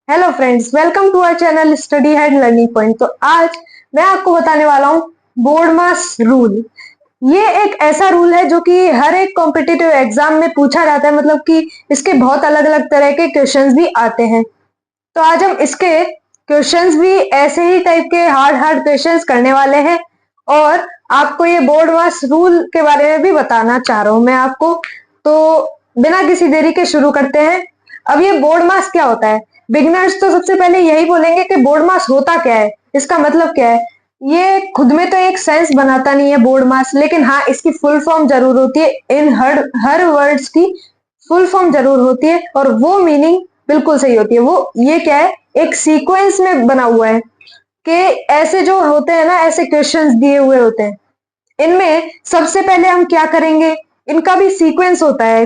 Hello friends, welcome to our channel study head learning point. तो आज मैं आपको बताने वाला हूँ बोर्ड मास रूल। ये एक ऐसा रूल है जो कि हर एक कॉम्पिटिटिव एग्जाम में पूछा जाता है, मतलब कि इसके बहुत अलग अलग तरह के क्वेश्चंस भी आते हैं। तो आज हम इसके क्वेश्चंस भी ऐसे ही टाइप के हार्ड क्वेश्चंस करने वाले हैं और आपको ये बोर्ड मास रूल के बारे में भी बताना चाह रहा हूँ मैं आपको। तो बिना किसी देरी के शुरू करते हैं। अब ये बोर्ड मास क्या होता है? बिगिनर्स तो सबसे पहले यही बोलेंगे कि बोर्ड मास होता क्या है, इसका मतलब क्या है। ये खुद में तो एक सेंस बनाता नहीं है बोर्ड मास, लेकिन हाँ इसकी फुल फॉर्म जरूर होती है। इन हर वर्ड्स की फुल फॉर्म जरूर होती है और वो मीनिंग बिल्कुल सही होती है। वो ये क्या है, एक सीक्वेंस में बना हुआ है कि ऐसे जो होते हैं ना, ऐसे क्वेश्चंस दिए हुए होते हैं, इनमें सबसे पहले हम क्या करेंगे, इनका भी सीक्वेंस होता है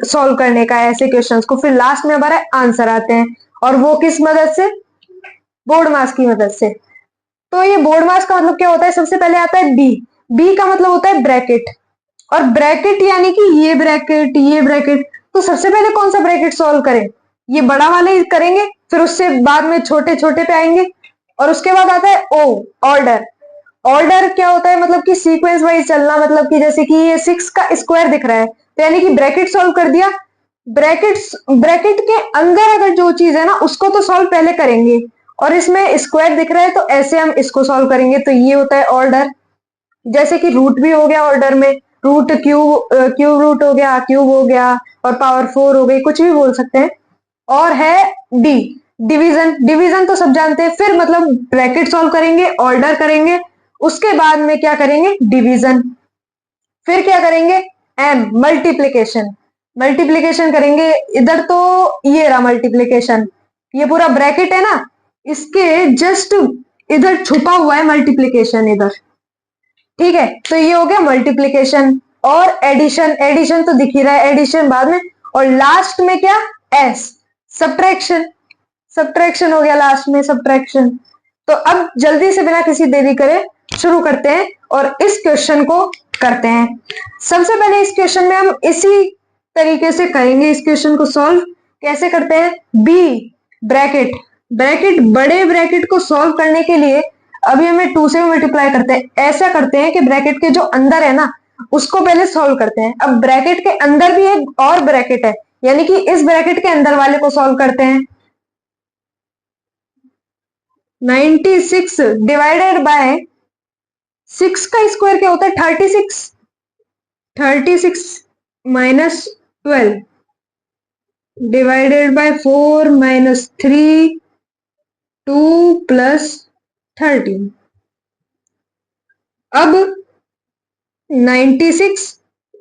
सॉल्व करने का ऐसे क्वेश्चंस को, फिर लास्ट में हमारा आंसर आते हैं और वो किस मदद से? बोर्ड मास की मदद से। तो ये बोर्ड मास का मतलब क्या होता है? सबसे पहले आता है बी। बी का मतलब होता है ब्रैकेट, और ब्रैकेट यानी कि ये ब्रैकेट ये ब्रैकेट। तो सबसे पहले कौन सा ब्रैकेट सॉल्व करें? ये बड़ा वाले ही करेंगे, फिर उससे बाद में छोटे छोटे पे आएंगे और उसके बाद आता है ओ, ऑर्डर। ऑर्डर क्या होता है? मतलब कि सीक्वेंस वाइज चलना, मतलब कि जैसे कि ये 6 का स्क्वायर दिख रहा है तो यानी कि ब्रैकेट सॉल्व कर दिया। ब्रैकेट के अंदर अगर जो चीज है ना उसको तो सॉल्व पहले करेंगे, और इसमें स्क्वायर दिख रहा है तो ऐसे हम इसको सॉल्व करेंगे। तो ये होता है ऑर्डर। जैसे कि रूट भी हो गया ऑर्डर में, रूट क्यूब रूट हो गया, क्यूब हो गया, और पावर 4 हो गई, कुछ भी बोल सकते हैं। और है डी, डिवीजन। डिवीजन तो सब जानते हैं, फिर मतलब ब्रैकेट सॉल्व करेंगे, ऑर्डर करेंगे, उसके बाद में क्या करेंगे? डिवीजन। फिर क्या करेंगे? M, multiplication. मल्टीप्लीकेशन करेंगे। इधर तो ये रहा मल्टीप्लीकेशन, ये पूरा ब्रैकेट है ना, इसके जस्ट इधर छुपा हुआ है मल्टीप्लीकेशन इधर। ठीक है, तो ये हो गया मल्टीप्लीकेशन। और एडिशन, एडिशन तो दिख ही रहा है, एडिशन बाद में। और लास्ट में क्या? S, subtraction. सब्ट्रैक्शन हो गया लास्ट में, सब्ट्रैक्शन। तो अब जल्दी से बिना किसी देरी करे शुरू करते हैं और इस क्वेश्चन को करते हैं। सबसे पहले इस क्वेश्चन में हम इसी तरीके से करेंगे इस क्वेश्चन को सॉल्व। कैसे करते हैं? बी ब्रैकेट, ब्रैकेट बड़े ब्रैकेट को सॉल्व करने के लिए अभी हमें 2 से मल्टीप्लाई करते हैं। ऐसा करते हैं कि ब्रैकेट के जो अंदर है ना उसको पहले सॉल्व करते हैं। अब ब्रैकेट के अंदर भी एक और ब्रैकेट है, यानी कि इस ब्रैकेट के अंदर वाले को सॉल्व करते हैं। 96 डिवाइडेड बाय 6 का स्क्वायर क्या होता है? 36। 36 minus 12 divided by 4 minus 3 2 plus 13। अब 96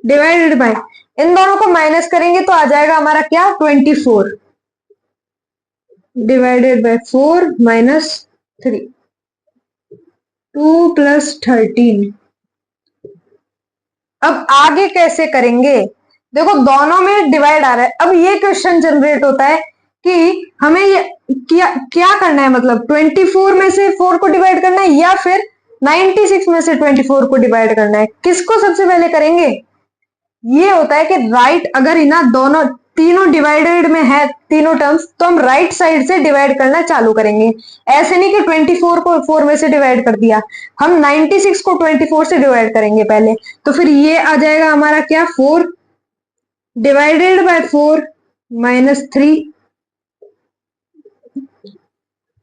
डिवाइडेड बाय, इन दोनों को माइनस करेंगे तो आ जाएगा हमारा क्या? 24 डिवाइडेड बाय 4 माइनस 3 2 प्लस 13। अब आगे कैसे करेंगे? देखो दोनों में डिवाइड आ रहा है। अब ये क्वेश्चन जनरेट होता है कि हमें ये क्या क्या करना है, मतलब 24 में से 4 को डिवाइड करना है या फिर 96 में से 24 को डिवाइड करना है। किसको सबसे पहले करेंगे? ये होता है कि राइट, अगर इन्हें दोनों तीनों डिवाइडेड में है तीनों टर्म्स, तो हम राइट साइड से डिवाइड करना चालू करेंगे। ऐसे नहीं कि 24 को 4 में से डिवाइड कर दिया, हम 96 को 24 से डिवाइड करेंगे पहले। तो फिर ये आ जाएगा हमारा क्या? 4 डिवाइडेड बाय 4 माइनस 3।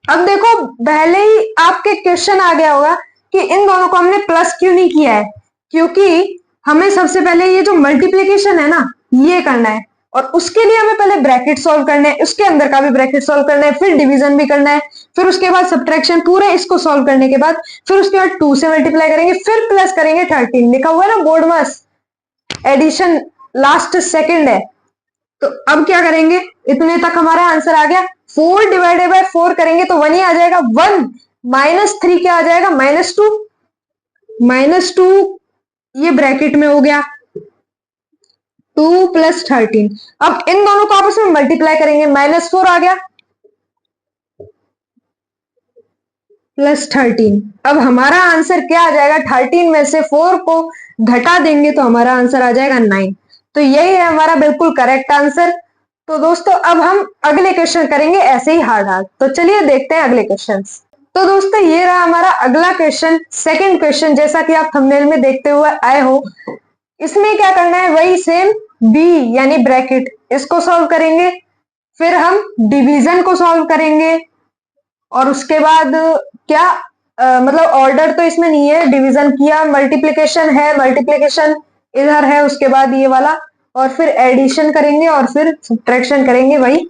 अब देखो पहले ही आपके क्वेश्चन आ गया होगा कि इन दोनों को हमने प्लस क्यों नहीं किया है, क्योंकि हमें सबसे पहले ये जो मल्टीप्लीकेशन है ना ये करना है, और उसके लिए हमें पहले ब्रैकेट सॉल्व करना है, उसके अंदर का भी ब्रैकेट सॉल्व करना है, फिर डिवीजन भी करना है, फिर उसके बाद सब्ट्रैक्शन। पूरे इसको सॉल्व करने के बाद फिर उसके बाद 2 से मल्टीप्लाई करेंगे, फिर प्लस करेंगे 13। लिखा हुआ है ना बोर्ड मास, एडिशन लास्ट सेकंड है। तो अब क्या करेंगे? इतने तक हमारा आंसर आ गया। 4 डिवाइडेड बाय 4 करेंगे तो 1 ही आ जाएगा। 1 माइनस 3 क्या आ जाएगा? -2। -2 ये ब्रैकेट में हो गया। 2 प्लस 13। अब इन दोनों को आपस में मल्टीप्लाई करेंगे, -4 आ गया प्लस 13। अब हमारा आंसर क्या आ जाएगा? 13 में से 4 को घटा देंगे तो हमारा आंसर आ जाएगा 9। तो यही है हमारा बिल्कुल करेक्ट आंसर। तो दोस्तों अब हम अगले क्वेश्चन करेंगे ऐसे ही हार्ड हार्ड। तो चलिए देखते हैं अगले क्वेश्चन। तो दोस्तों ये रहा हमारा अगला क्वेश्चन, सेकंड क्वेश्चन, जैसा कि आप थंबनेल में देखते हुए आए हो। इसमें क्या करना है, वही सेम बी यानी ब्रैकेट, इसको सॉल्व करेंगे, फिर हम डिवीजन को सॉल्व करेंगे, और उसके बाद क्या मतलब ऑर्डर तो इसमें नहीं है, डिवीजन किया, मल्टीप्लिकेशन है, मल्टीप्लिकेशन इधर है, उसके बाद ये वाला, और फिर एडिशन करेंगे और फिर सब्ट्रैक्शन करेंगे वही।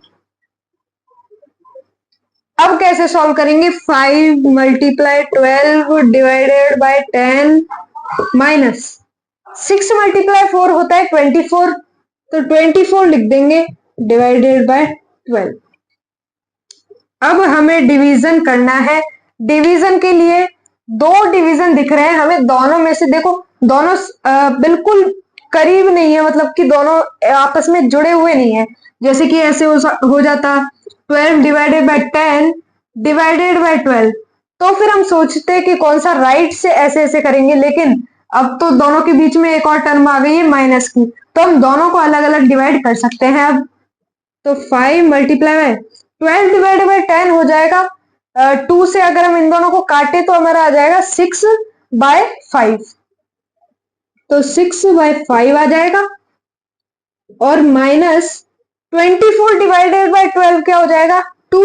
अब कैसे सॉल्व करेंगे, 5 multiply 12 divided by 10 minus 6 multiply 4 होता है 24, तो 24 लिख देंगे डिवाइडेड बाय 12। अब हमें डिवीजन करना है। डिवीजन के लिए दो डिवीजन दिख रहे हैं हमें, दोनों में से देखो दोनों बिल्कुल करीब नहीं है, मतलब कि दोनों आपस में जुड़े हुए नहीं है। जैसे कि ऐसे हो जाता 12 डिवाइडेड बाय 10 डिवाइडेड बाय 12, तो फिर हम सोचते हैं कि कौन सा राइट से ऐसे ऐसे करेंगे, लेकिन अब तो दोनों के बीच में एक और टर्म आ गई है माइनस की, तो हम दोनों को अलग अलग डिवाइड कर सकते हैं। अब तो 5 मल्टीप्लाई बाय 12 डिवाइडेड बाय 10 हो जाएगा, 2 से अगर हम इन दोनों को काटे तो हमारा आ जाएगा 6 बाय 5, तो 6 बाय 5 आ जाएगा, और माइनस 24 डिवाइडेड बाय 12 क्या हो जाएगा 2।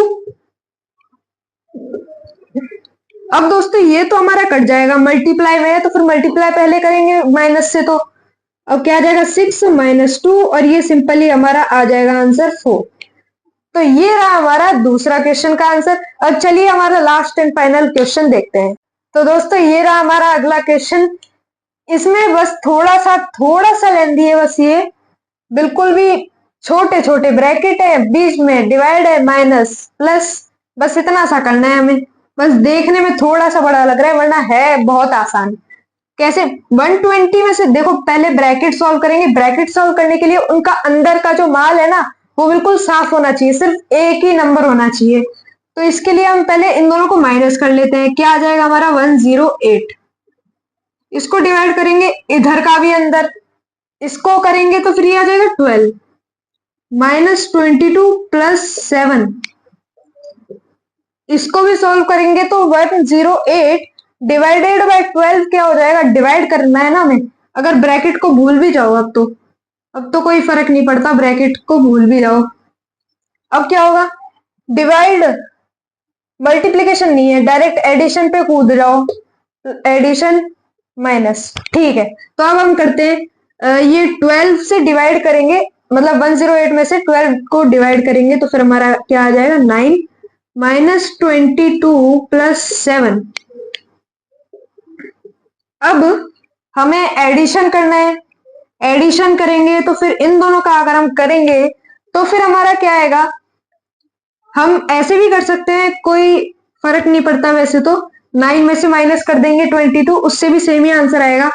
अब दोस्तों ये तो हमारा कट जाएगा, मल्टीप्लाई में है तो फिर मल्टीप्लाई पहले करेंगे माइनस से, तो अब क्या आ जाएगा 6 माइनस 2, और ये सिंपली हमारा आ जाएगा आंसर 4। तो ये रहा हमारा दूसरा क्वेश्चन का आंसर। अब चलिए हमारा लास्ट एंड फाइनल क्वेश्चन देखते हैं। तो दोस्तों ये रहा हमारा अगला क्वेश्चन। इसमें बस थोड़ा सा लेंदी है, बस ये बिल्कुल भी छोटे छोटे ब्रैकेट है, बीच में डिवाइड है, माइनस प्लस, बस इतना सा करना है हमें। बस देखने में थोड़ा सा बड़ा लग रहा है, वरना है बहुत आसान। कैसे, 120 में से देखो पहले ब्रैकेट सॉल्व करेंगे। ब्रैकेट सॉल्व करने के लिए उनका अंदर का जो माल है ना, वो बिल्कुल साफ होना चाहिए, सिर्फ एक ही नंबर होना चाहिए। तो इसके लिए हम पहले इन दोनों को माइनस कर लेते हैं। क्या आ जाएगा हमारा 108, इसको डिवाइड करेंगे, इधर का भी अंदर, इसको करेंगे तो फिर ये आ जाएगा 12 माइनस 22 प्लस 7, इसको भी सॉल्व करेंगे तो 108 डिवाइडेड बाय 12 क्या हो जाएगा, डिवाइड करना है ना हमें। अगर ब्रैकेट को भूल भी जाओ अब तो कोई फर्क नहीं पड़ता, ब्रैकेट को भूल भी जाओ। अब क्या होगा, डिवाइड, मल्टीप्लिकेशन नहीं है, डायरेक्ट एडिशन पे कूद जाओ, एडिशन माइनस, ठीक है। तो अब हम करते हैं, ये 12 से डिवाइड करेंगे, मतलब 108 में से 12 को डिवाइड करेंगे, तो फिर हमारा क्या आ जाएगा 9 माइनस 22 प्लस 7। अब हमें एडिशन करना है, एडिशन करेंगे तो फिर इन दोनों का अगर हम करेंगे तो फिर हमारा क्या आएगा, हम ऐसे भी कर सकते हैं, कोई फर्क नहीं पड़ता वैसे तो। 9 में से माइनस कर देंगे 22, उससे भी सेम ही आंसर आएगा,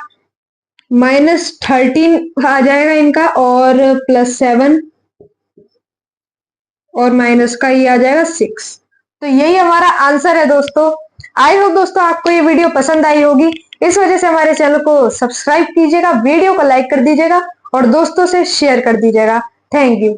माइनस 13 आ जाएगा इनका, और प्लस 7, और माइनस का ये आ जाएगा 6। तो यही हमारा आंसर है दोस्तों। आई होप दोस्तों आपको ये वीडियो पसंद आई होगी, इस वजह से हमारे चैनल को सब्सक्राइब कीजिएगा, वीडियो को लाइक कर दीजिएगा और दोस्तों से शेयर कर दीजिएगा। Thank you.